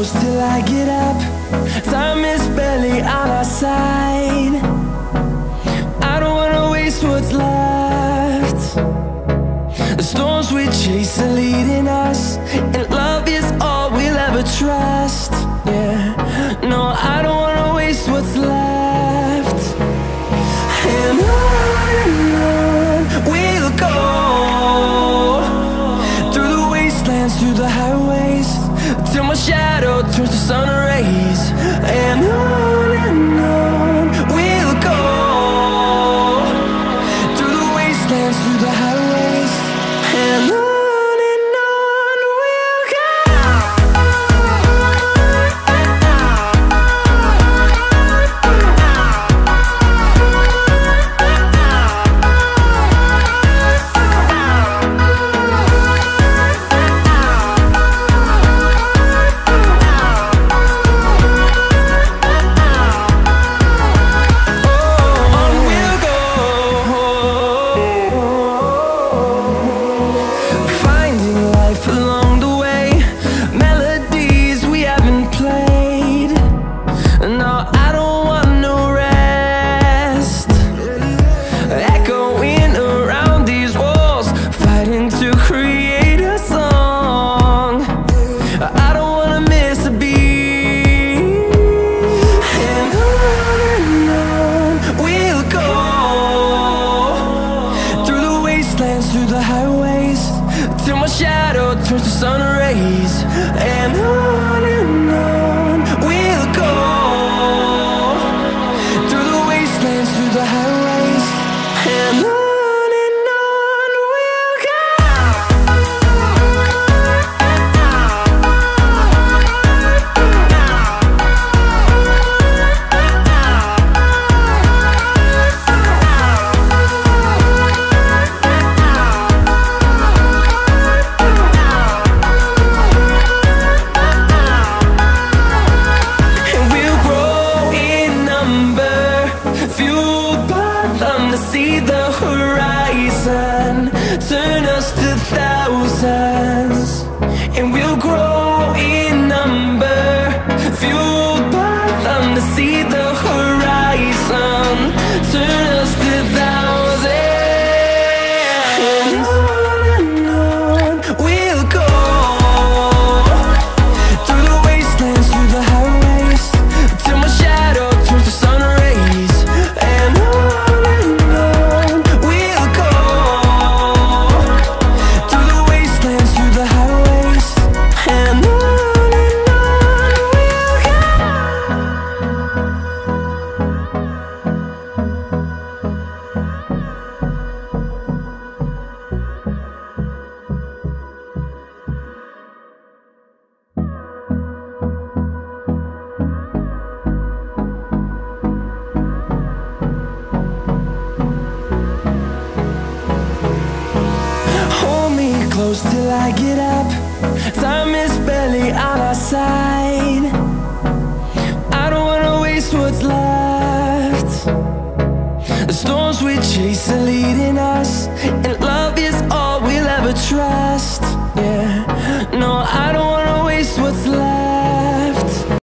close till I get up. Time is barely on our side. I don't wanna waste what's left. The storms we chase are leading us, and love is all we'll ever trust. Yeah, no, I don't wanna waste what's left. And on we'll go, through the wastelands, through the highways, till my shadow turns to sun rays. And on we'll go, through the wastelands, through the highways, and on we'll go. Through the highways, till my shadow turns to sun rays. And on we'll go, through the wastelands, through the highways, and on we'll go. See the horizon turn us to thousands, and we'll grow in number, fueled by them. To see the horizon turn us to thousands, and on we'll go, through the wastelands, through the highways, till my shadow turns to sun rays. And close till I get up. Time is barely on our side. I don't wanna waste what's left. The storms we chase are leading us, and